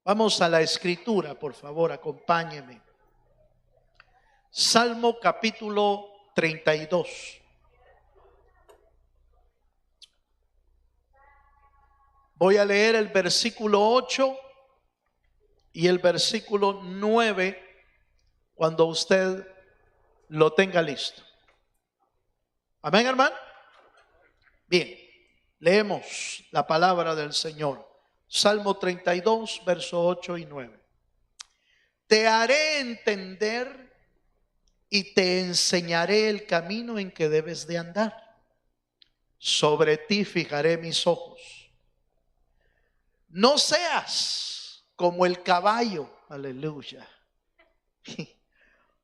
Vamos a la escritura, por favor, acompáñeme. Salmo capítulo 32. Voy a leer el versículo 8 y el versículo 9 cuando usted lo tenga listo. Amén, hermano. Bien, leemos la palabra del Señor. Salmo 32, verso 8 y 9. Te haré entender y te enseñaré el camino en que debes de andar. Sobre ti fijaré mis ojos. No seas como el caballo, aleluya,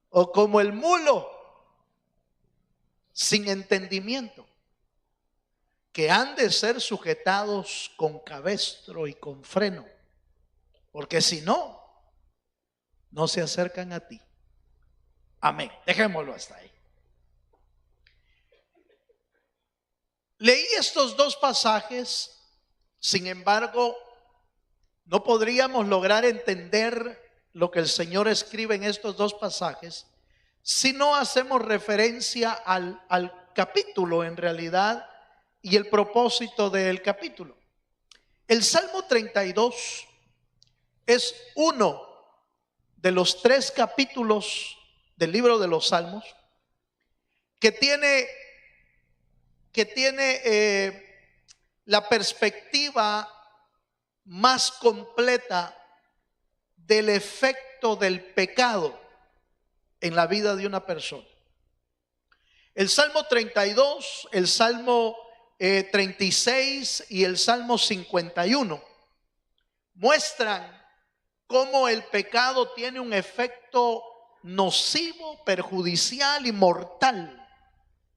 o como el mulo sin entendimiento, que han de ser sujetados con cabestro y con freno, porque si no, no se acercan a ti. Amén. Dejémoslo hasta ahí. Leí estos dos pasajes, sin embargo, no podríamos lograr entender lo que el Señor escribe en estos dos pasajes si no hacemos referencia al capítulo en realidad y el propósito del capítulo. El Salmo 32 es uno de los 3 capítulos del libro de los Salmos que tiene la perspectiva más completa del efecto del pecado en la vida de una persona. El Salmo 32, el Salmo 36 y el Salmo 51 muestran cómo el pecado tiene un efecto nocivo, perjudicial y mortal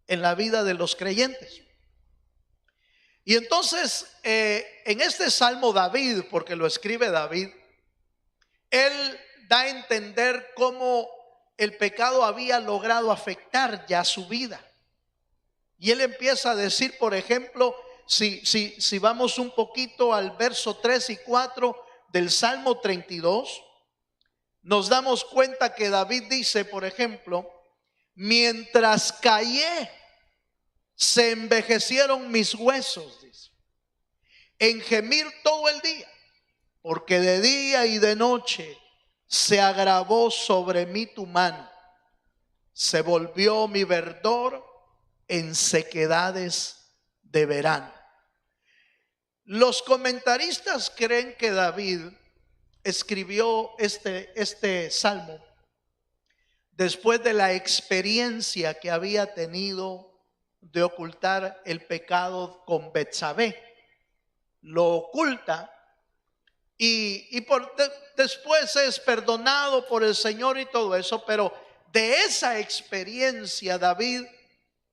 en la vida de los creyentes. Y entonces en este salmo David, porque lo escribe David, él da a entender cómo el pecado había logrado afectar ya su vida. Y él empieza a decir, por ejemplo, si vamos un poquito al verso 3 y 4 del Salmo 32, nos damos cuenta que David dice, por ejemplo, mientras callé, se envejecieron mis huesos, dice, en gemir todo el día, porque de día y de noche se agravó sobre mí tu mano, se volvió mi verdor en sequedades de verano. Los comentaristas creen que David escribió este salmo después de la experiencia que había tenido de ocultar el pecado con Betsabé. Lo oculta y después es perdonado por el Señor y todo eso, pero de esa experiencia David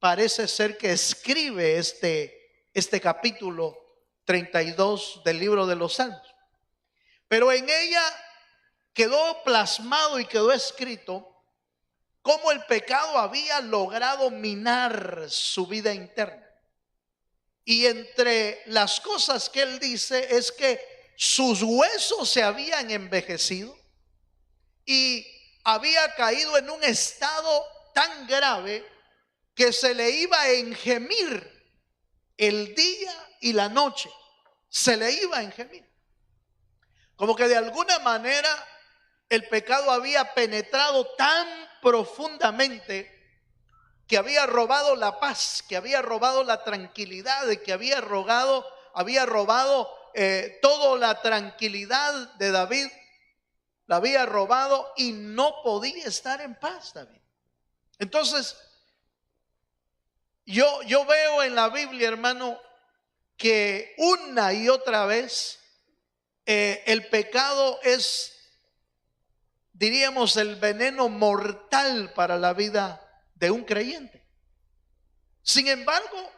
parece ser que escribe este capítulo 32 del libro de los Salmos. Pero en ella quedó plasmado y quedó escrito cómo el pecado había logrado minar su vida interna. Y entre las cosas que él dice es que sus huesos se habían envejecido y había caído en un estado tan grave que se le iba a engemir el día y la noche. Se le iba a engemir. Como que de alguna manera el pecado había penetrado tan profundamente que había robado la paz, que había robado la tranquilidad, que había robado toda la tranquilidad de David, la había robado y no podía estar en paz David. Entonces, yo veo en la Biblia, hermano, que una y otra vez el pecado es, diríamos, el veneno mortal para la vida de un creyente. Sin embargo,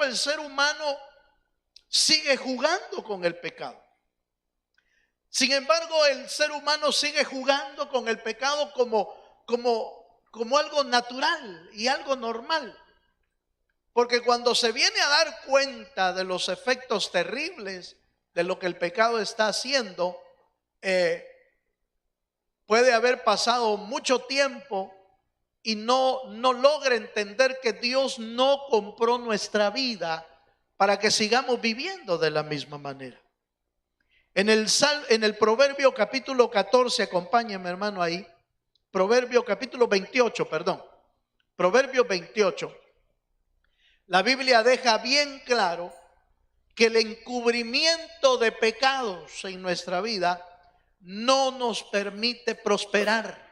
el ser humano sigue jugando con el pecado. Sin embargo, el ser humano sigue jugando con el pecado como algo natural y algo normal. Porque cuando se viene a dar cuenta de los efectos terribles de lo que el pecado está haciendo, eh, puede haber pasado mucho tiempo y no logra entender que Dios no compró nuestra vida para que sigamos viviendo de la misma manera. En el Proverbio capítulo 14, acompáñame hermano ahí, Proverbio capítulo 28, perdón, Proverbio 28, la Biblia deja bien claro que el encubrimiento de pecados en nuestra vida no nos permite prosperar,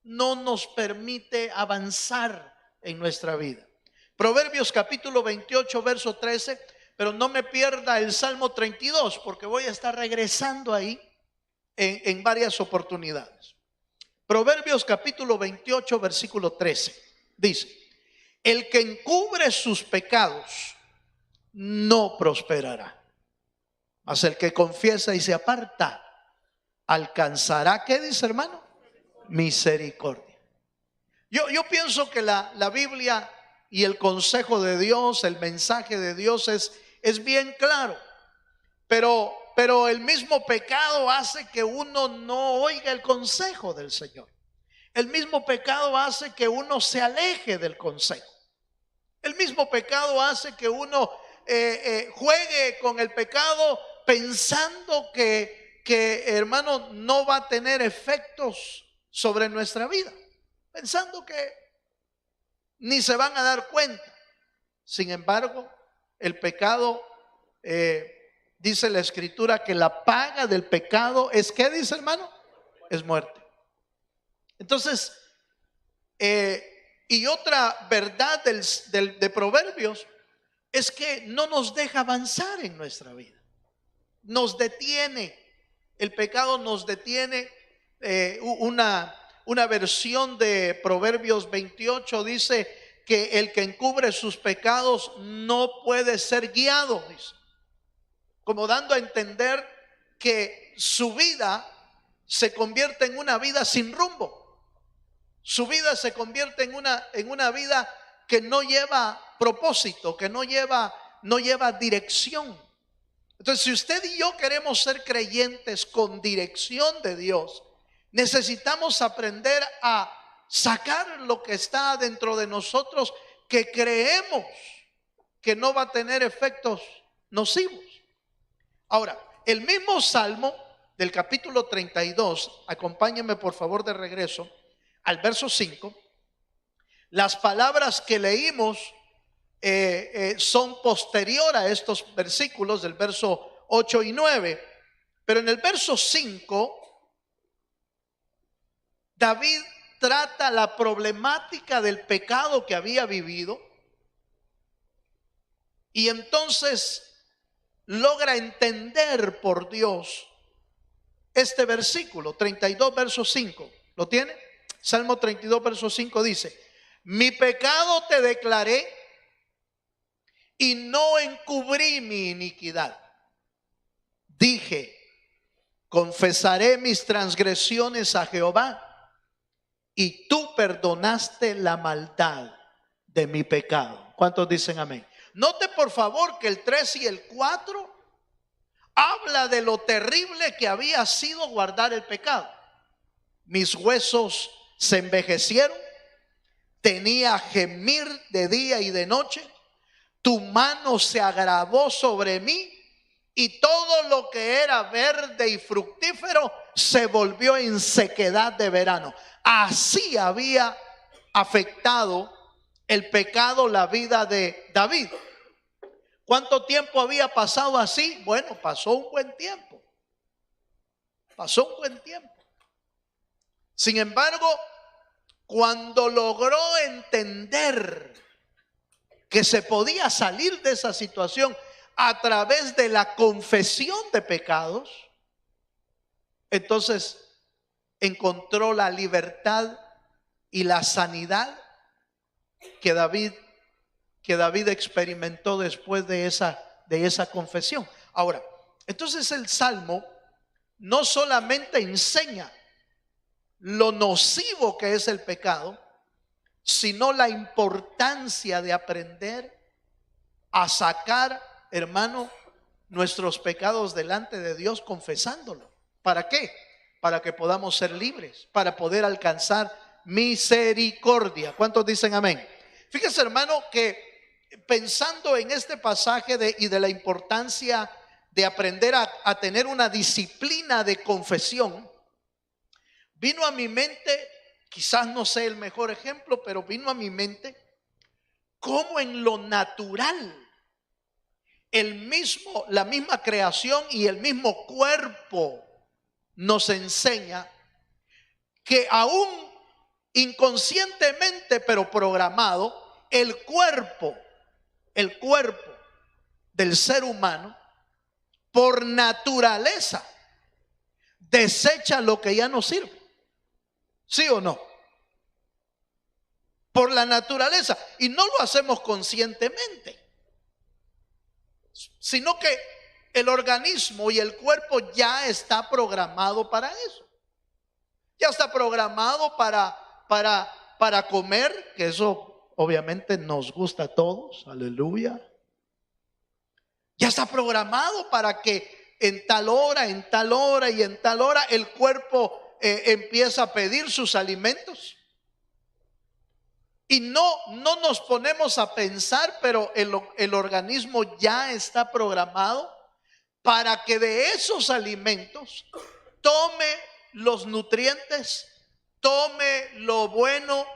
no nos permite avanzar en nuestra vida. Proverbios capítulo 28, verso 13, pero no me pierda el Salmo 32, porque voy a estar regresando ahí en varias oportunidades. Proverbios capítulo 28, versículo 13, dice: el que encubre sus pecados no prosperará, mas el que confiesa y se aparta alcanzará, ¿qué dice hermano? Misericordia. Yo pienso que la Biblia y el consejo de Dios, el mensaje de Dios es bien claro, pero el mismo pecado hace que uno no oiga el consejo del Señor. El mismo pecado hace que uno se aleje del consejo. El mismo pecado hace que uno juegue con el pecado pensando que hermano no va a tener efectos sobre nuestra vida, pensando que ni se van a dar cuenta. Sin embargo, el pecado, dice la Escritura que la paga del pecado es, ¿qué dice hermano? Es muerte. Entonces, y otra verdad de Proverbios es que no nos deja avanzar en nuestra vida, nos detiene, el pecado nos detiene. Una versión de Proverbios 28 dice que el que encubre sus pecados no puede ser guiado, dice, como dando a entender que su vida se convierte en una vida sin rumbo. Su vida se convierte en una vida que no lleva propósito, que no lleva dirección. Entonces, si usted y yo queremos ser creyentes con dirección de Dios, necesitamos aprender a sacar lo que está dentro de nosotros, que creemos que no va a tener efectos nocivos. Ahora, el mismo Salmo del capítulo 32, acompáñenme por favor de regreso al verso 5. Las palabras que leímos son posterior a estos versículos del verso 8 y 9, pero en el verso 5 David trata la problemática del pecado que había vivido, y entonces logra entender por Dios este versículo 32 verso 5. ¿Lo tiene? Salmo 32 verso 5 dice: mi pecado te declaré y no encubrí mi iniquidad. Dije, confesaré mis transgresiones a Jehová, y tú perdonaste la maldad de mi pecado. ¿Cuántos dicen amén? Note por favor que el 3 y el 4 habla de lo terrible que había sido guardar el pecado. Mis huesos se envejecieron, tenía gemir de día y de noche, tu mano se agravó sobre mí, y todo lo que era verde y fructífero se volvió en sequedad de verano. Así había afectado el pecado la vida de David. ¿Cuánto tiempo había pasado así? Bueno, pasó un buen tiempo. Pasó un buen tiempo. Sin embargo, cuando logró entender que se podía salir de esa situación a través de la confesión de pecados, entonces encontró la libertad y la sanidad que David experimentó después de esa confesión. Ahora, entonces el Salmo no solamente enseña lo nocivo que es el pecado, sino la importancia de aprender a sacar, hermano, nuestros pecados delante de Dios confesándolo. ¿Para qué? Para que podamos ser libres, para poder alcanzar misericordia. ¿Cuántos dicen amén? Fíjese, hermano, que pensando en este pasaje y de la importancia de aprender a tener una disciplina de confesión, vino a mi mente, quizás no sé el mejor ejemplo, pero vino a mi mente cómo en lo natural la misma creación y el mismo cuerpo nos enseña que aún inconscientemente pero programado, el cuerpo del ser humano por naturaleza desecha lo que ya no sirve. ¿Sí o no? Por la naturaleza. Y no lo hacemos conscientemente, sino que el organismo y el cuerpo ya está programado para eso. Ya está programado para comer, que eso obviamente nos gusta a todos, aleluya. Ya está programado para que en tal hora y en tal hora el cuerpo empieza a pedir sus alimentos. Y no nos ponemos a pensar, pero el organismo ya está programado para que de esos alimentos tome los nutrientes, tome lo bueno,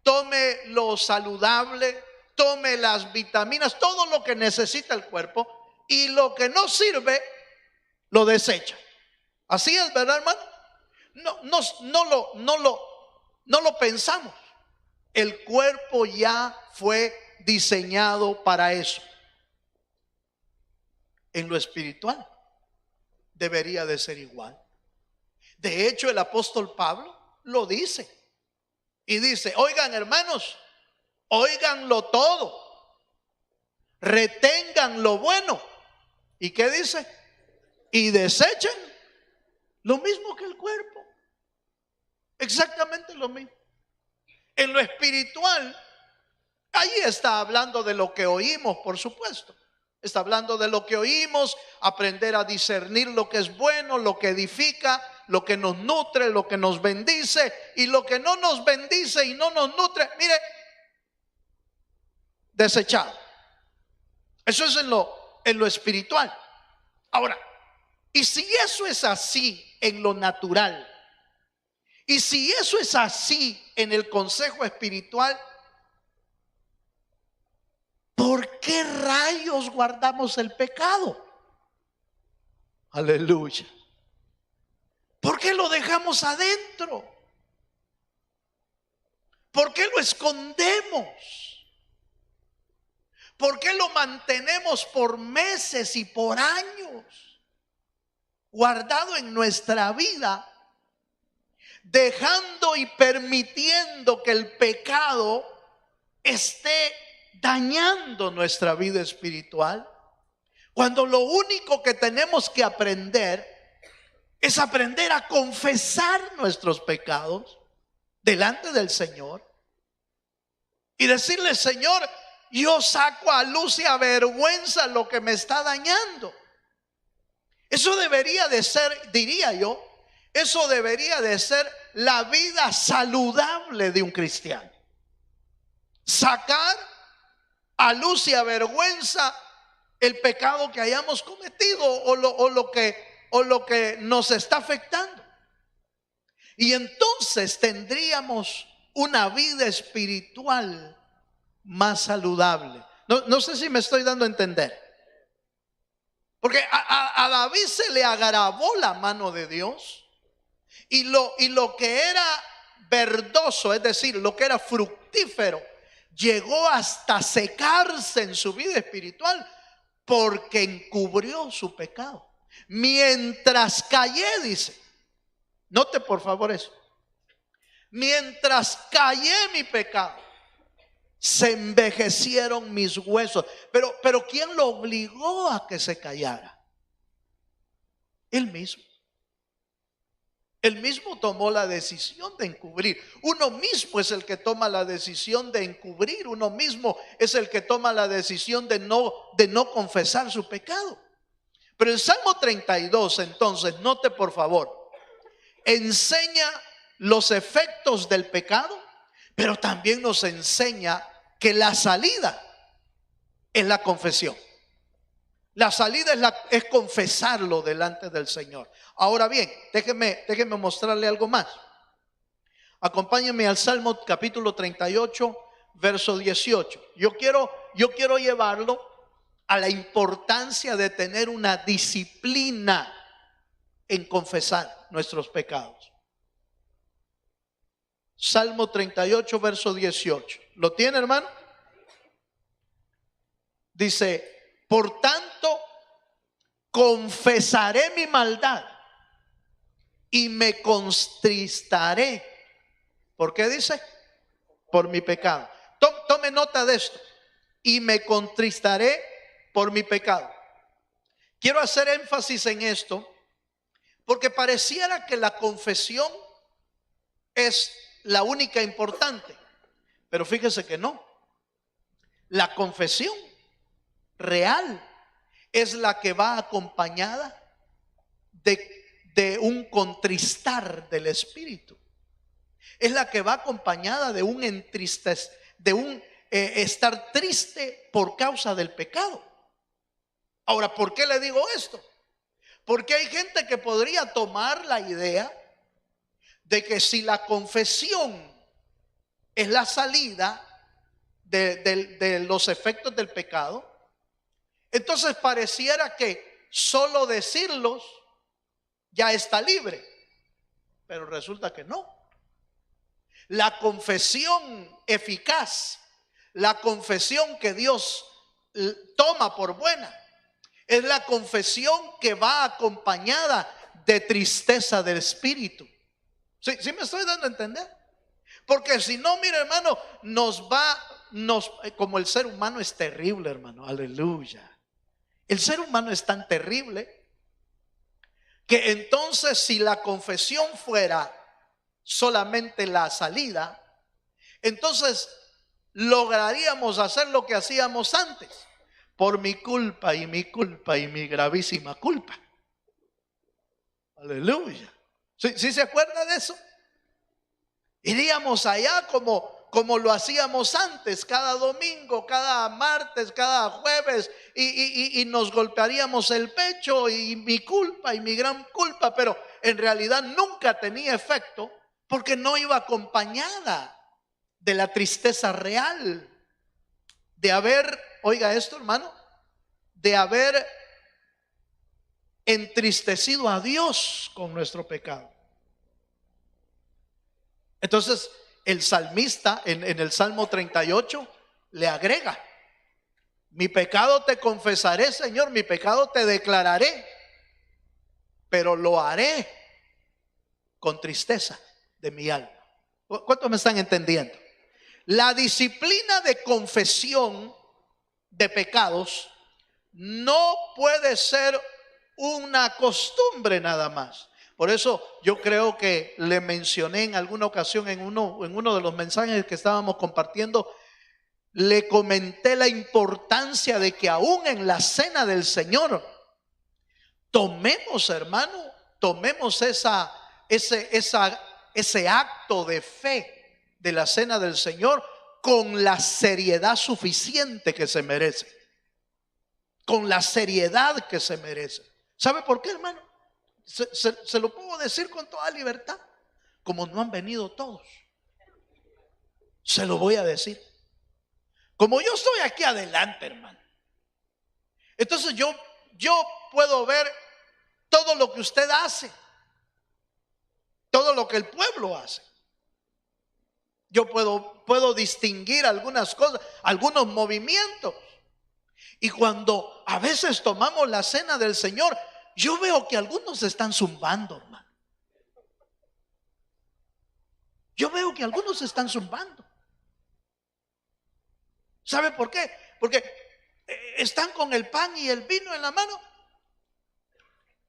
tome lo saludable, tome las vitaminas, todo lo que necesita el cuerpo, y lo que no sirve lo desecha. Así es, ¿verdad, hermano? No lo pensamos. El cuerpo ya fue diseñado para eso. En lo espiritual debería de ser igual. De hecho, el apóstol Pablo lo dice. Y dice, oigan, hermanos, óiganlo todo, retengan lo bueno. ¿Y qué dice? Y desechen lo mismo que el cuerpo. Exactamente lo mismo. En lo espiritual, ahí está hablando de lo que oímos, por supuesto. Está hablando de lo que oímos, aprender a discernir lo que es bueno, lo que edifica, lo que nos nutre, lo que nos bendice, y lo que no nos bendice y no nos nutre, mire, desechado. Eso es en lo espiritual. Ahora, y si eso es así en lo natural, y si eso es así en el consejo espiritual, ¿por qué rayos guardamos el pecado? Aleluya. ¿Por qué lo dejamos adentro? ¿Por qué lo escondemos? ¿Por qué lo mantenemos por meses y por años guardado en nuestra vida, dejando y permitiendo que el pecado esté dañando nuestra vida espiritual, cuando lo único que tenemos que aprender es aprender a confesar nuestros pecados delante del Señor y decirle: Señor, yo saco a luz y a vergüenza lo que me está dañando? Eso debería de ser, diría yo, eso debería de ser la vida saludable de un cristiano. Sacar a luz y a vergüenza el pecado que hayamos cometido o lo que nos está afectando. Y entonces tendríamos una vida espiritual más saludable. No sé si me estoy dando a entender. Porque a David se le agravó la mano de Dios, y lo que era verdoso, es decir, lo que era fructífero, llegó hasta secarse en su vida espiritual porque encubrió su pecado. Mientras callé, dice, note por favor eso, mientras callé mi pecado, se envejecieron mis huesos. Pero ¿quién lo obligó a que se callara? Él mismo. Él mismo tomó la decisión de encubrir. Uno mismo es el que toma la decisión de encubrir. Uno mismo es el que toma la decisión de no confesar su pecado. Pero en Salmo 32, entonces, note por favor, enseña los efectos del pecado, pero también nos enseña que la salida es la confesión. La salida es confesarlo delante del Señor. Ahora bien, déjeme mostrarle algo más. Acompáñenme al Salmo capítulo 38, verso 18. Yo quiero llevarlo a la importancia de tener una disciplina en confesar nuestros pecados. Salmo 38, verso 18. ¿Lo tiene, hermano? Dice: por tanto, confesaré mi maldad y me contristaré. ¿Por qué dice? Por mi pecado. Tome nota de esto. Y me contristaré por mi pecado. Quiero hacer énfasis en esto porque pareciera que la confesión es la única importante, pero fíjese que no. La confesión real es la que va acompañada de un contristar del espíritu. Es la que va acompañada de un estar triste por causa del pecado. Ahora, ¿por qué le digo esto? Porque hay gente que podría tomar la idea de que si la confesión es la salida de los efectos del pecado, entonces pareciera que solo decirlos ya está libre. Pero resulta que no. La confesión eficaz, la confesión que Dios toma por buena, es la confesión que va acompañada de tristeza del espíritu. ¿Sí me estoy dando a entender? Porque si no, mire, hermano, como el ser humano es terrible, hermano, aleluya. El ser humano es tan terrible que entonces, si la confesión fuera solamente la salida, entonces lograríamos hacer lo que hacíamos antes. Por mi culpa y mi gravísima culpa. Aleluya. ¿Sí se acuerda de eso? Iríamos allá como lo hacíamos antes, cada domingo, cada martes, cada jueves, y nos golpearíamos el pecho y mi culpa y mi gran culpa, pero en realidad nunca tenía efecto porque no iba acompañada de la tristeza real de haber, oiga esto, hermano, de haber entristecido a Dios con nuestro pecado. Entonces el salmista en el Salmo 38 le agrega: mi pecado te confesaré, Señor, mi pecado te declararé, pero lo haré con tristeza de mi alma. ¿Cuántos me están entendiendo? La disciplina de confesión de pecados no puede ser una costumbre nada más. Por eso yo creo que le mencioné en alguna ocasión en uno de los mensajes que estábamos compartiendo, le comenté la importancia de que aún en la cena del Señor tomemos, hermano, ese acto de fe de la cena del Señor con la seriedad suficiente que se merece. Con la seriedad que se merece. ¿Sabe por qué, hermano? Se lo puedo decir con toda libertad. Como no han venido todos, se lo voy a decir. Como yo estoy aquí adelante, hermano, entonces yo puedo ver todo lo que usted hace, todo lo que el pueblo hace. Yo puedo distinguir algunas cosas, algunos movimientos. Y cuando a veces tomamos la cena del Señor, yo veo que algunos están zumbando, hermano. Yo veo que algunos están zumbando. ¿Sabe por qué? Porque están con el pan y el vino en la mano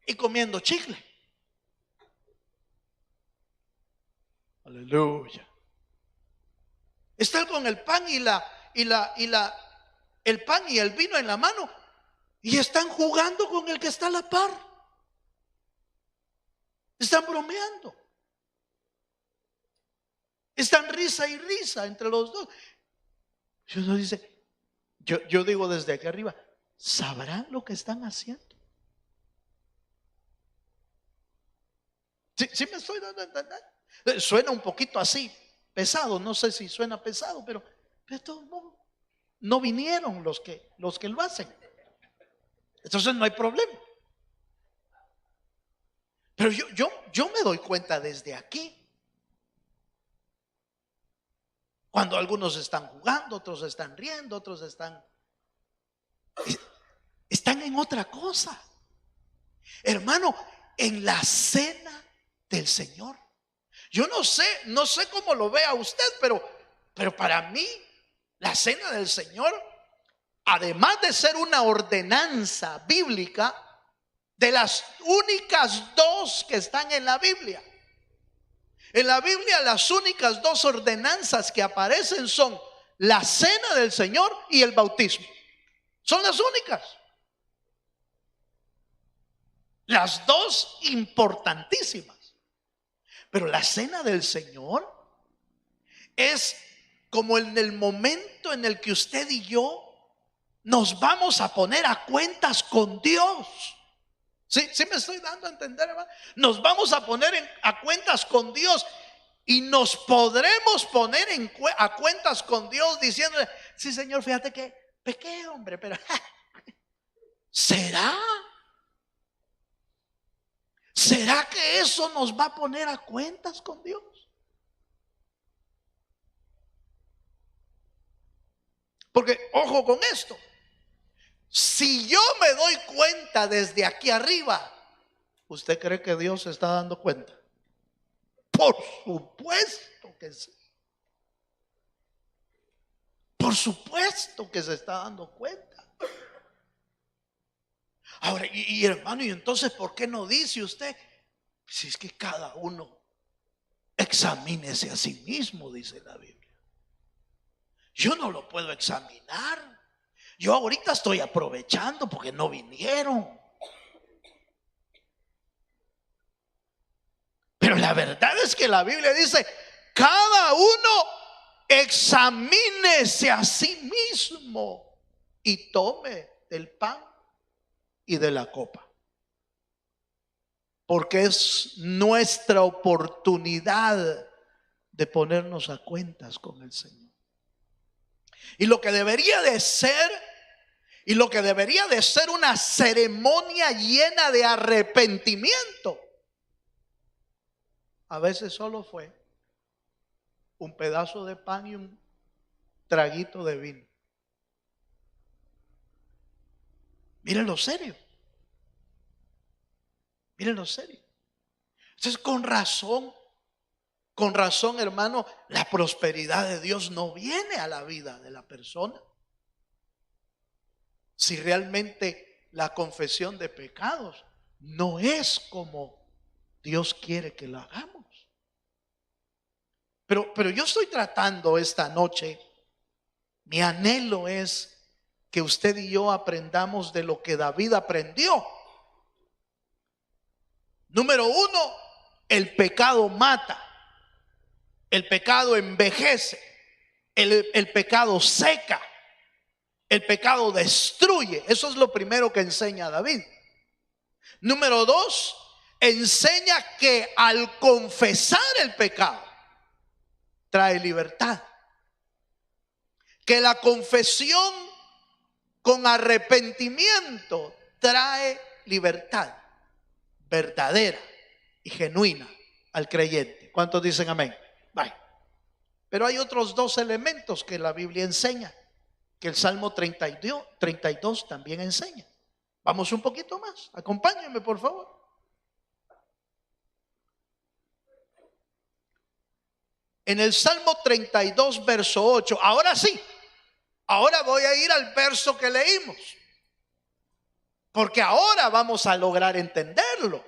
y comiendo chicle. Aleluya. Están con el pan el pan y el vino en la mano y están jugando con el que está a la par. Están bromeando. Están risa y risa entre los dos. Y uno dice, yo digo desde aquí arriba, ¿sabrán lo que están haciendo? ¿Sí me estoy dando a entender? Suena un poquito así, pesado. No sé si suena pesado, pero de todos modos, no vinieron los que lo hacen. Entonces no hay problema. Pero yo me doy cuenta desde aquí. Cuando algunos están jugando, otros están riendo, otros están en otra cosa. Hermano, en la cena del Señor. Yo no sé cómo lo vea usted, pero para mí la cena del Señor, además de ser una ordenanza bíblica, de las únicas dos que están en la Biblia. En la Biblia las únicas dos ordenanzas que aparecen son la cena del Señor y el bautismo. Son las únicas. Las dos importantísimas. Pero la cena del Señor es como en el momento en el que usted y yo nos vamos a poner a cuentas con Dios. ¿Sí me estoy dando a entender, hermano? Nos vamos a poner a cuentas con Dios. Y nos podremos poner a cuentas con Dios diciéndole, sí, Señor, fíjate que pequé, hombre, pero ¿será que eso nos va a poner a cuentas con Dios? Porque, ojo con esto, si yo me doy cuenta desde aquí arriba, ¿usted cree que Dios se está dando cuenta? Por supuesto que sí. Por supuesto que se está dando cuenta. Ahora, y hermano, y entonces, ¿por qué no dice usted? Si es que cada uno examínese a sí mismo, dice la Biblia. Yo no lo puedo examinar. Yo ahorita estoy aprovechando porque no vinieron. Pero la verdad es que la Biblia dice, cada uno examínese a sí mismo y tome del pan y de la copa. Porque es nuestra oportunidad de ponernos a cuentas con el Señor. Y lo que debería de ser una ceremonia llena de arrepentimiento, a veces solo fue un pedazo de pan y un traguito de vino. Mírenlo serio. Mírenlo serio. Entonces, con razón, hermano, la prosperidad de Dios no viene a la vida de la persona. Si realmente la confesión de pecados no es como Dios quiere que lo hagamos. Pero yo estoy tratando esta noche, mi anhelo es que usted y yo aprendamos de lo que David aprendió. Número uno, el pecado mata, el pecado envejece, el pecado seca, el pecado destruye. Eso es lo primero que enseña David. Número dos, enseña que al confesar el pecado trae libertad. Que la confesión con arrepentimiento trae libertad verdadera y genuina al creyente. ¿Cuántos dicen amén? Bye. Pero hay otros dos elementos que la Biblia enseña, que el Salmo 32 también enseña. Vamos un poquito más. Acompáñenme, por favor. En el Salmo 32, verso 8. Ahora sí. Ahora voy a ir al verso que leímos, porque ahora vamos a lograr entenderlo.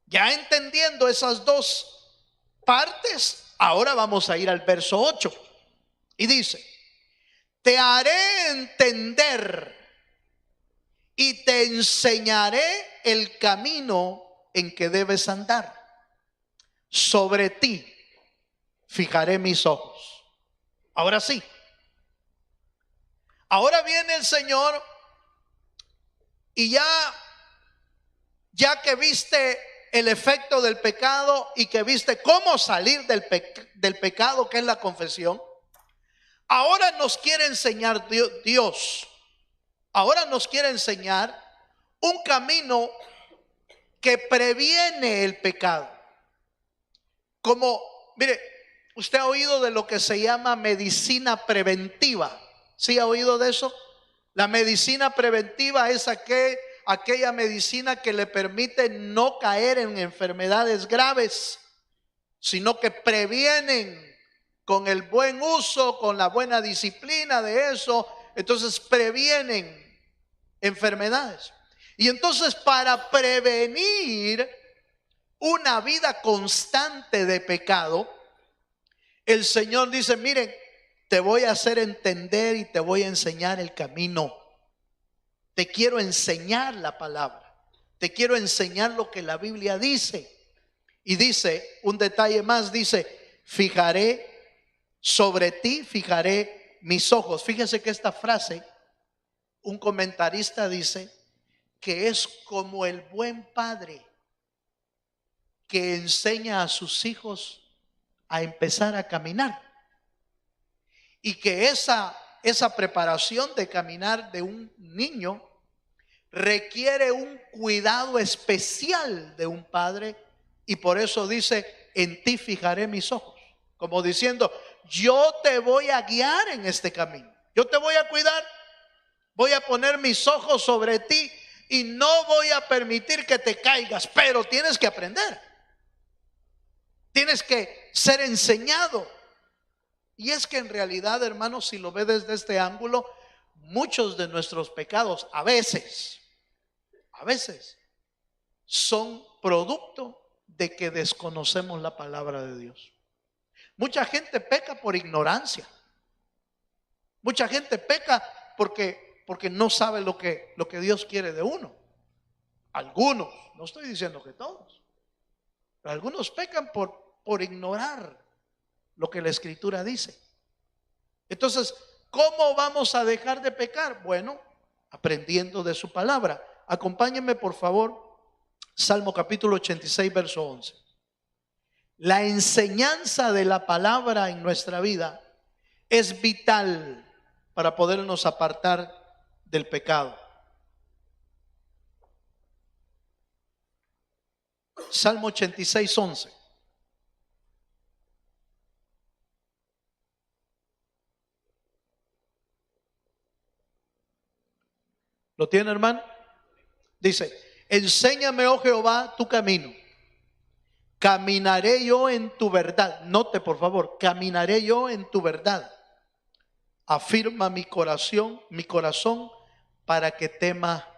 Ya entendiendo esas dos partes, ahora vamos a ir al verso 8. Y dice, te haré entender y te enseñaré el camino en que debes andar. Sobre ti fijaré mis ojos. Ahora sí. Ahora viene el Señor y ya que viste el efecto del pecado y que viste cómo salir del pecado, que es la confesión, ahora nos quiere enseñar Dios. Ahora nos quiere enseñar un camino que previene el pecado. Como, mire, usted ha oído de lo que se llama medicina preventiva. ¿Sí ha oído de eso? La medicina preventiva es aquella medicina que le permite no caer en enfermedades graves, sino que previenen con el buen uso, con la buena disciplina de eso. Entonces previenen enfermedades. Y entonces, para prevenir una vida constante de pecado, el Señor dice: miren, te voy a hacer entender y te voy a enseñar el camino. Te quiero enseñar la palabra. Te quiero enseñar lo que la Biblia dice. Y dice un detalle más, dice: fijaré sobre ti, fijaré mis ojos. Fíjese que esta frase, un comentarista dice que es como el buen padre que enseña a sus hijos a empezar a caminar, y que esa preparación de caminar de un niño requiere un cuidado especial de un padre. Y por eso dice: en ti fijaré mis ojos, como diciendo: yo te voy a guiar en este camino, yo te voy a cuidar, voy a poner mis ojos sobre ti y no voy a permitir que te caigas. Pero tienes que aprender, tienes que ser enseñado. Y es que en realidad, hermanos, si lo ve desde este ángulo, muchos de nuestros pecados a veces son producto de que desconocemos la palabra de Dios. Mucha gente peca por ignorancia. Mucha gente peca porque no sabe lo que Dios quiere de uno. Algunos, no estoy diciendo que todos, pero algunos pecan por ignorar lo que la Escritura dice. Entonces, ¿cómo vamos a dejar de pecar? Bueno, aprendiendo de su palabra. Acompáñenme, por favor, Salmo capítulo 86, verso 11. La enseñanza de la palabra en nuestra vida es vital para podernos apartar del pecado. Salmo 86, 11. ¿Lo tiene, hermano? Dice: enséñame, oh Jehová, tu camino. Caminaré yo en tu verdad. Note, por favor: caminaré yo en tu verdad. Afirma mi corazón para que tema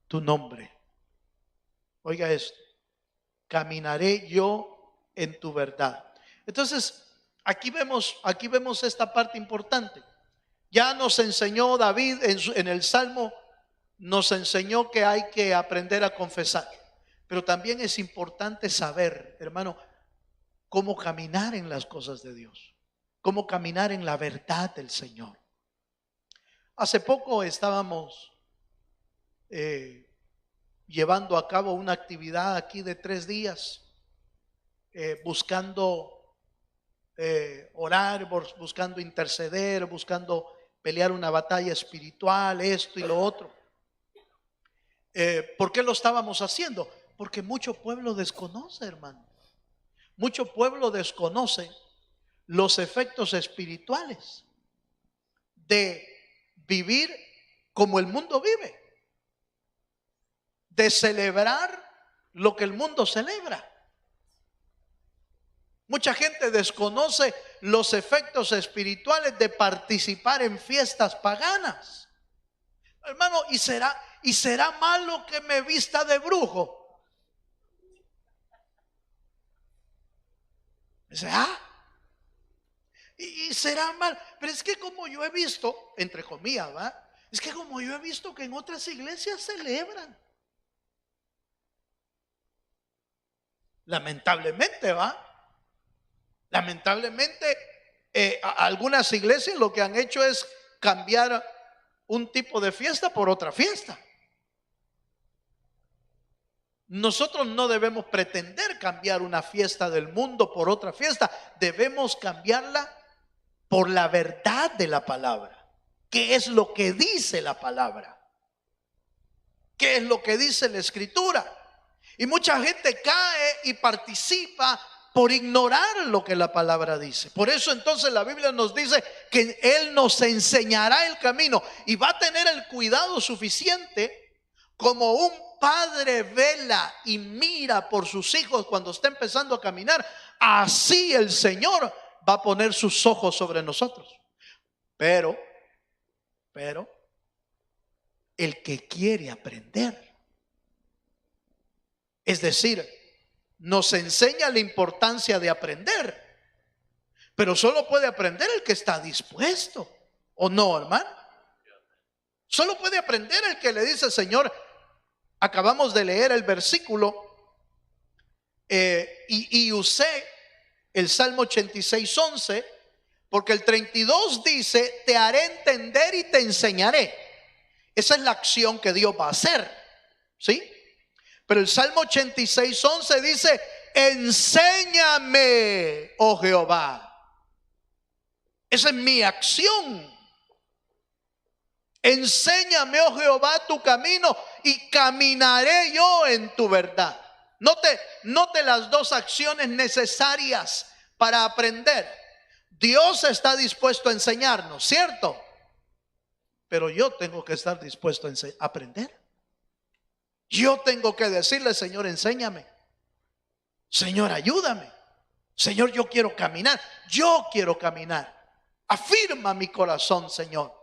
tu nombre. Oiga esto: caminaré yo en tu verdad. Entonces, aquí vemos esta parte importante. Ya nos enseñó David en el Salmo, nos enseñó que hay que aprender a confesar. Pero también es importante saber, hermano, cómo caminar en las cosas de Dios, cómo caminar en la verdad del Señor. Hace poco estábamos llevando a cabo una actividad aquí de 3 días, buscando orar, buscando interceder, buscando pelear una batalla espiritual, esto y lo otro. ¿Por qué lo estábamos haciendo? Porque mucho pueblo desconoce, hermano. Mucho pueblo desconoce los efectos espirituales de vivir como el mundo vive, de celebrar lo que el mundo celebra. Mucha gente desconoce los efectos espirituales de participar en fiestas paganas. Hermano, ¿y será malo que me vista de brujo? Dice: y será mal. Pero es que como yo he visto, entre comillas, ¿va? Es que como yo he visto que en otras iglesias celebran. Lamentablemente, ¿va? Lamentablemente, algunas iglesias lo que han hecho es cambiar un tipo de fiesta por otra fiesta. Nosotros no debemos pretender cambiar una fiesta del mundo por otra fiesta. Debemos cambiarla por la verdad de la palabra. ¿Qué es lo que dice la palabra? ¿Qué es lo que dice la escritura? Y mucha gente cae y participa por ignorar lo que la palabra dice. Por eso entonces la Biblia nos dice que Él nos enseñará el camino y va a tener el cuidado suficiente. Como un padre vela y mira por sus hijos cuando está empezando a caminar, así el Señor va a poner sus ojos sobre nosotros. Pero el que quiere aprender, es decir, nos enseña la importancia de aprender, pero solo puede aprender el que está dispuesto, ¿o no, hermano? Solo puede aprender el que le dice: Señor, acabamos de leer el versículo y usé el Salmo 86:11, porque el 32 dice: te haré entender y te enseñaré. Esa es la acción que Dios va a hacer, ¿sí? Pero el Salmo 86:11 dice: enséñame, oh Jehová. Esa es mi acción. Enséñame, oh Jehová, tu camino y caminaré yo en tu verdad. Note las dos acciones necesarias para aprender. Dios está dispuesto a enseñarnos, ¿cierto? Pero yo tengo que estar dispuesto a aprender. Yo tengo que decirle: Señor, enséñame. Señor, ayúdame. Señor, yo quiero caminar. Yo quiero caminar. Afirma mi corazón, Señor.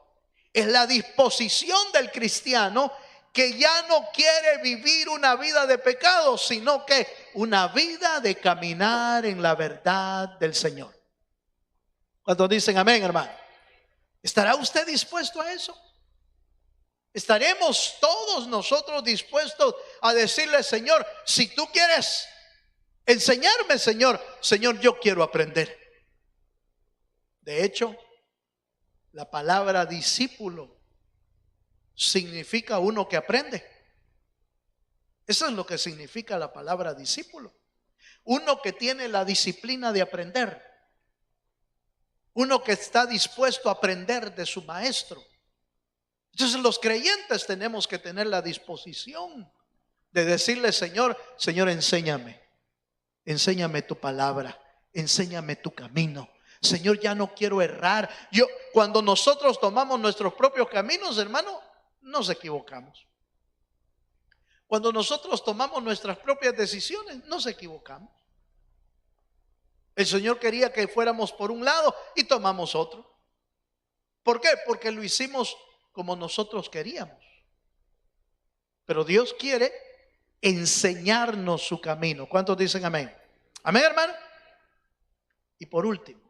Es la disposición del cristiano que ya no quiere vivir una vida de pecado, sino que una vida de caminar en la verdad del Señor. ¿Cuántos dicen amén, hermano? ¿Estará usted dispuesto a eso? ¿Estaremos todos nosotros dispuestos a decirle: Señor, si tú quieres enseñarme, Señor, yo quiero aprender? De hecho, la palabra discípulo significa uno que aprende. Eso es lo que significa la palabra discípulo. Uno que tiene la disciplina de aprender. Uno que está dispuesto a aprender de su maestro. Entonces los creyentes tenemos que tener la disposición de decirle: Señor, enséñame. Enséñame tu palabra. Enséñame tu camino. Señor, ya no quiero errar. Cuando nosotros tomamos nuestros propios caminos, hermano, nos equivocamos. Cuando nosotros tomamos nuestras propias decisiones, nos equivocamos. El Señor quería que fuéramos por un lado y tomamos otro. ¿Por qué? Porque lo hicimos como nosotros queríamos. Pero Dios quiere enseñarnos su camino. ¿Cuántos dicen amén? Amén, hermano. Y por último,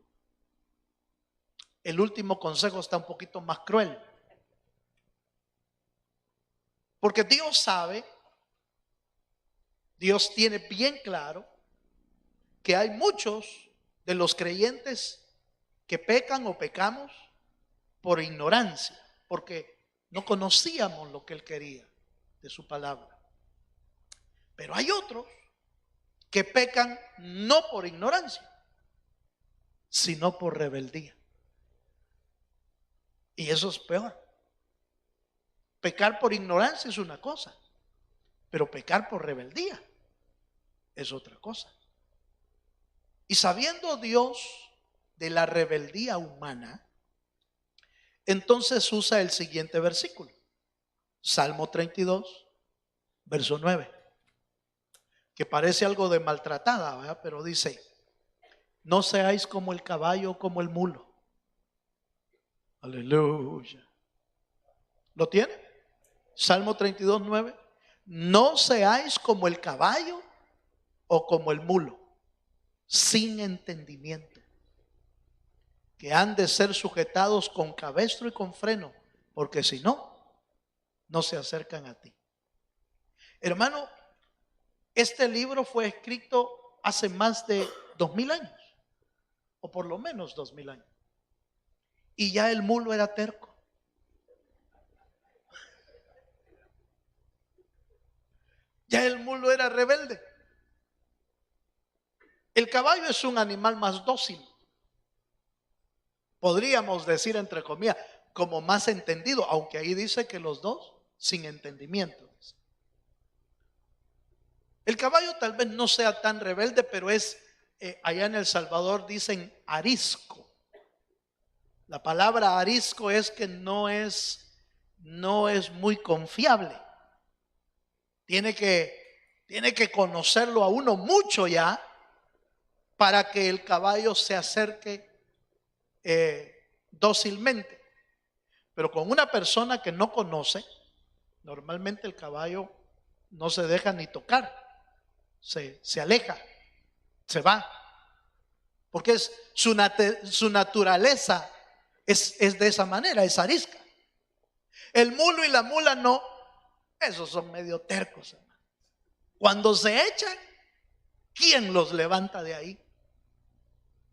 el último consejo está un poquito más cruel. Porque Dios sabe, Dios tiene bien claro que hay muchos de los creyentes que pecan o pecamos por ignorancia, porque no conocíamos lo que Él quería de su palabra. Pero hay otros que pecan no por ignorancia, sino por rebeldía. Y eso es peor. Pecar por ignorancia es una cosa, pero pecar por rebeldía es otra cosa. Y sabiendo Dios de la rebeldía humana, entonces usa el siguiente versículo. Salmo 32, verso 9. Que parece algo de maltratada, ¿verdad? Pero dice: no seáis como el caballo o como el mulo. Aleluya. ¿Lo tiene? Salmo 32, 9. No seáis como el caballo o como el mulo, sin entendimiento, que han de ser sujetados con cabestro y con freno, porque si no, no se acercan a ti. Hermano, este libro fue escrito hace más de 2000 años. o por lo menos 2000 años. Y ya el mulo era terco. Ya el mulo era rebelde. El caballo es un animal más dócil. Podríamos decir, entre comillas, como más entendido, aunque ahí dice que los dos sin entendimiento. El caballo tal vez no sea tan rebelde, pero es, allá en El Salvador dicen arisco. La palabra arisco es que no es muy confiable. Tiene que conocerlo a uno mucho ya para que el caballo se acerque dócilmente. Pero con una persona que no conoce, normalmente el caballo no se deja ni tocar, se aleja, se va, porque es su naturaleza es de esa manera, es arisca. El mulo y la mula no, esos son medio tercos, hermano. Cuando se echan, ¿quién los levanta de ahí?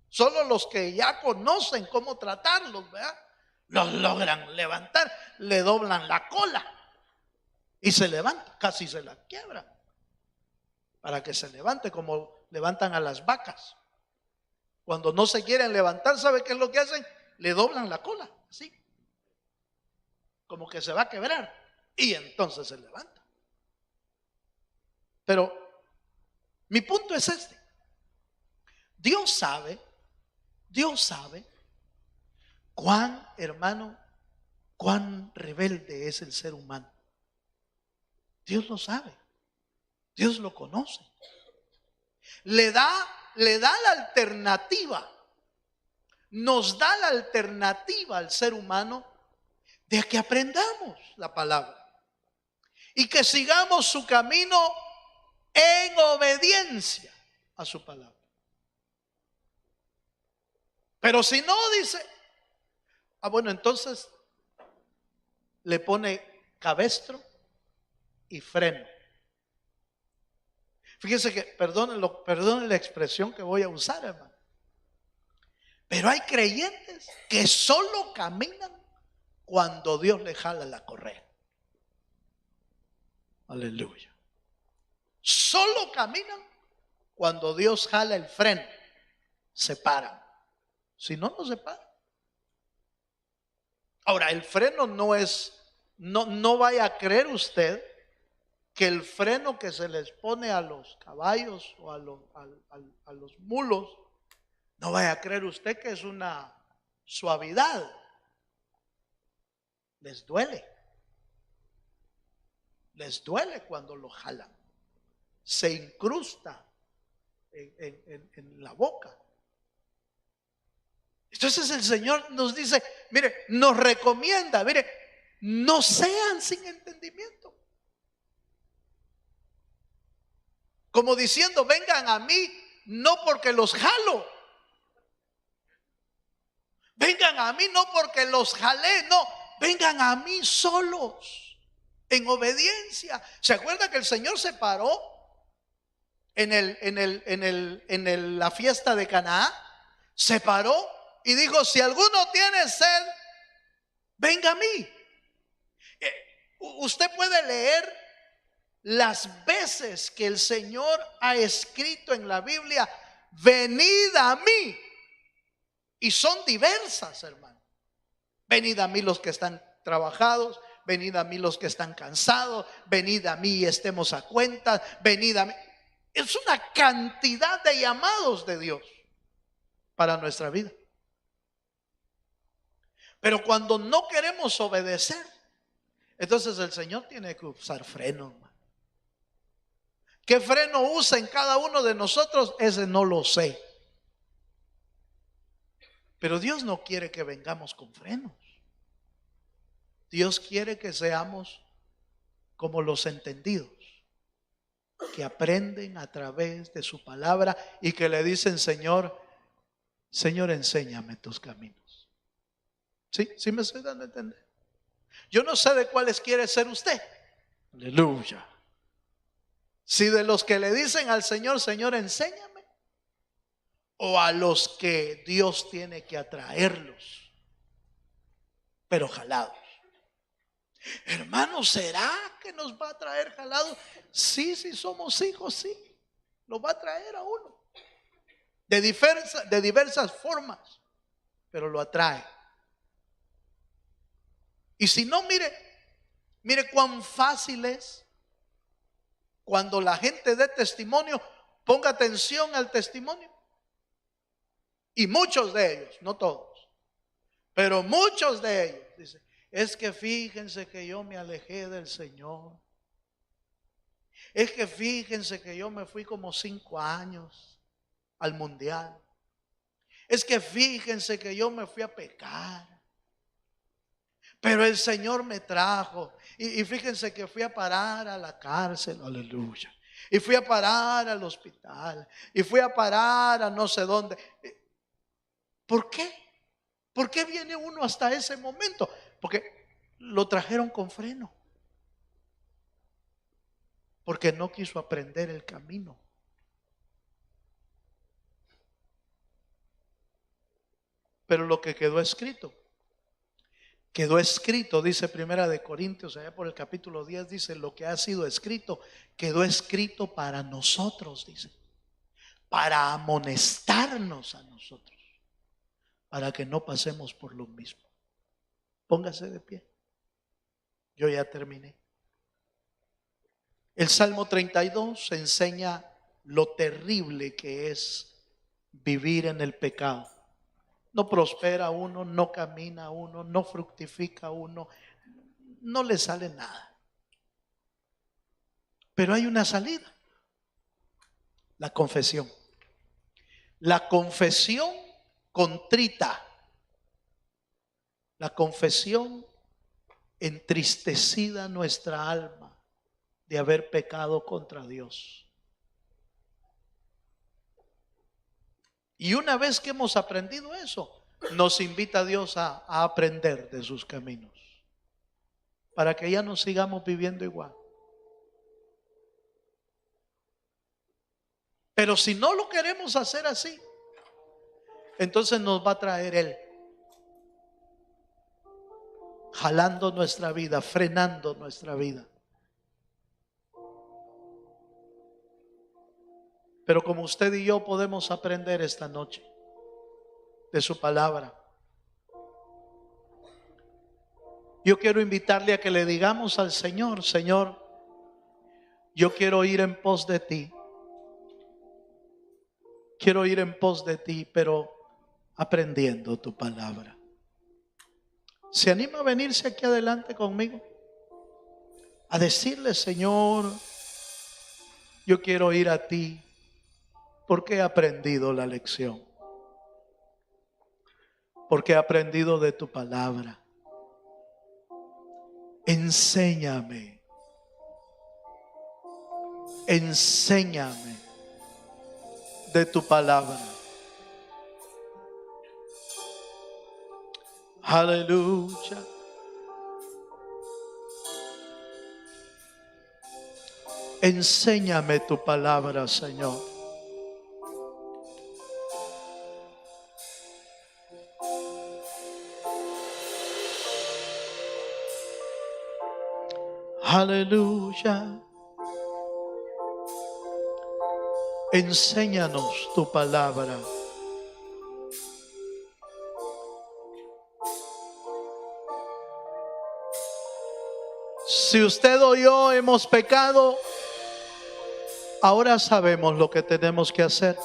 Solo los que ya conocen cómo tratarlos, ¿verdad? Los logran levantar, le doblan la cola y se levanta, casi se la quiebran para que se levante, como levantan a las vacas. Cuando no se quieren levantar, ¿sabe qué es lo que hacen? Le doblan la cola, así, como que se va a quebrar, y entonces se levanta. Pero mi punto es este: Dios sabe cuán, hermano, cuán rebelde es el ser humano. Dios lo sabe, Dios lo conoce. Le da la alternativa, nos da la alternativa al ser humano de que aprendamos la palabra y que sigamos su camino en obediencia a su palabra. Pero si no, dice, bueno, entonces le pone cabestro y freno. Fíjense que, perdonen la expresión que voy a usar, hermano, pero hay creyentes que solo caminan cuando Dios le jala la correa. Aleluya. Solo caminan cuando Dios jala el freno. Se paran. Si no, no se paran. Ahora, el freno no es, no vaya a creer usted que el freno que se les pone a los caballos o a los mulos, no vaya a creer usted que es una suavidad. Les duele cuando lo jalan, se incrusta en la boca. Entonces el Señor nos dice, mire, nos recomienda, mire, no sean sin entendimiento. Como diciendo, vengan a mí, no porque los jalo. Vengan a mí, no porque los jalé, no. Vengan a mí solos, en obediencia. ¿Se acuerda que el Señor se paró en la fiesta de Caná? Se paró y dijo, si alguno tiene sed, venga a mí. Usted puede leer las veces que el Señor ha escrito en la Biblia, venid a mí. Y son diversas, hermano. Venid a mí los que están trabajados, venid a mí los que están cansados, venid a mí y estemos a cuentas, venid a mí. Es una cantidad de llamados de Dios para nuestra vida. Pero cuando no queremos obedecer, entonces el Señor tiene que usar freno, hermano. ¿Qué freno usa en cada uno de nosotros? Ese no lo sé. Pero Dios no quiere que vengamos con frenos. Dios quiere que seamos como los entendidos, que aprenden a través de su palabra y que le dicen, Señor, enséñame tus caminos. ¿Sí me estoy dando a entender? Yo no sé de cuáles quiere ser usted. Aleluya. Si de los que le dicen al Señor, Señor, enséñame, o a los que Dios tiene que atraerlos, pero jalados. Hermano, ¿será que nos va a traer jalados? Sí, si somos hijos, sí, nos va a traer a uno de diversas formas, pero lo atrae. Y si no, mire cuán fácil es cuando la gente dé testimonio. Ponga atención al testimonio. Y muchos de ellos, no todos, pero muchos de ellos dicen: es que fíjense que yo me alejé del Señor. Es que fíjense que yo me fui como 5 años al mundial. Es que fíjense que yo me fui a pecar, pero el Señor me trajo. Y fíjense que fui a parar a la cárcel, aleluya. Y fui a parar al hospital. Y fui a parar a no sé dónde. ¿Por qué? ¿Por qué viene uno hasta ese momento? Porque lo trajeron con freno. Porque no quiso aprender el camino. Pero lo que quedó escrito, dice Primera de Corintios, allá por el capítulo 10, dice: lo que ha sido escrito, quedó escrito para nosotros, dice, para amonestarnos a nosotros, para que no pasemos por lo mismo. Póngase de pie. Yo ya terminé. El Salmo 32 enseña lo terrible que es vivir en el pecado. No prospera uno, no camina uno, no fructifica uno, no le sale nada. Pero hay una salida: la confesión. La confesión contrita, la confesión entristecida nuestra alma de haber pecado contra Dios. Y una vez que hemos aprendido eso, nos invita a Dios a aprender de sus caminos, para que ya no sigamos viviendo igual. Pero si no lo queremos hacer así, entonces nos va a traer Él, jalando nuestra vida, frenando nuestra vida. Pero como usted y yo podemos aprender esta noche de su palabra, yo quiero invitarle a que le digamos al Señor: Señor, yo quiero ir en pos de ti. Quiero ir en pos de ti, pero aprendiendo tu palabra. ¿Se anima a venirse aquí adelante conmigo? A decirle: Señor, yo quiero ir a ti porque he aprendido la lección. Porque he aprendido de tu palabra. Enséñame. Enséñame de tu palabra. Aleluya. Enséñame tu palabra, Señor. Aleluya. Enséñanos tu palabra. Si usted o yo hemos pecado, ahora sabemos lo que tenemos que hacer.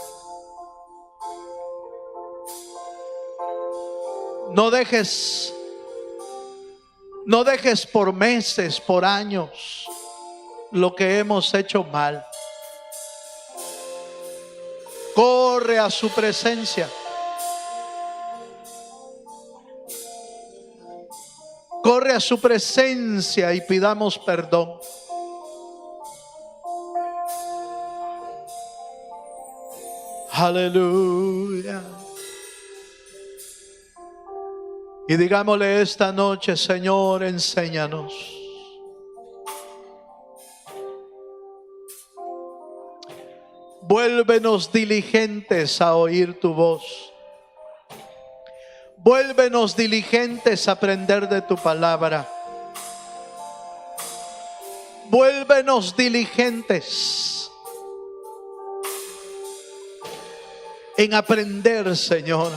No dejes por meses, por años, lo que hemos hecho mal. Corre a su presencia. Corre a su presencia y pidamos perdón. Aleluya. Y digámosle esta noche: Señor, enséñanos. Vuélvenos diligentes a oír tu voz. Vuélvenos diligentes a aprender de tu palabra. Vuélvenos diligentes en aprender, Señor.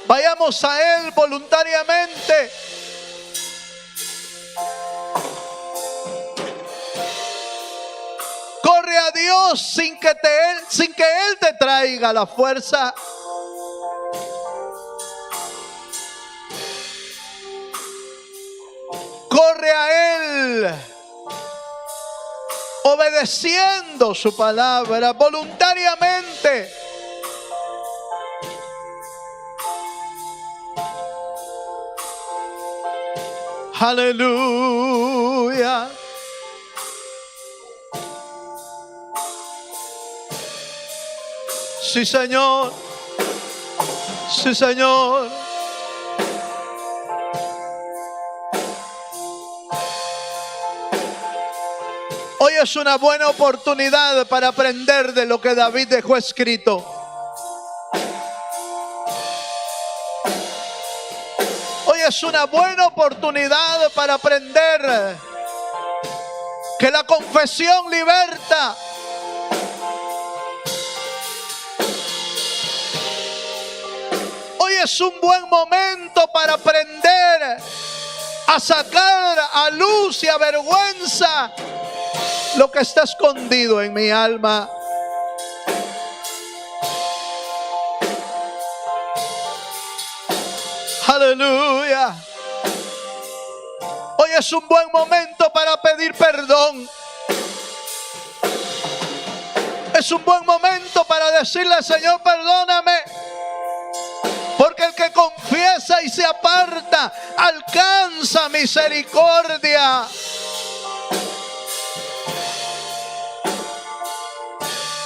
Vayamos a Él voluntariamente. Corre a Dios sin que Él te traiga la fuerza. Corre a Él obedeciendo su palabra voluntariamente. Aleluya. Sí, Señor. Sí, Señor. Hoy es una buena oportunidad para aprender de lo que David dejó escrito. Hoy es una buena oportunidad para aprender que la confesión liberta. Hoy es un buen momento para aprender a sacar a luz y a vergüenza lo que está escondido en mi alma. Aleluya. Hoy es un buen momento para pedir perdón. Es un buen momento para decirle: Señor, perdóname. Porque el que confiesa y se aparta alcanza misericordia.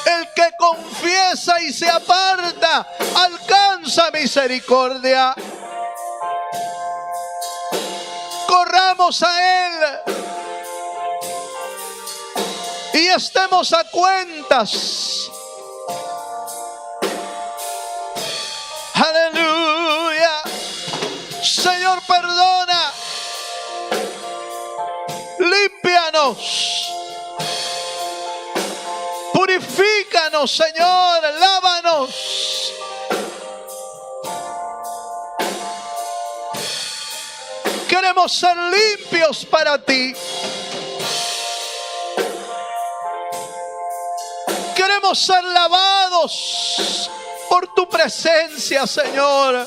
El que confiesa y se aparta alcanza misericordia. Corramos a Él y estemos a cuentas. Aleluya. Señor, perdona. Límpianos. Purifícanos, Señor. Lávanos. Queremos ser limpios para ti. Queremos ser lavados por tu presencia, Señor.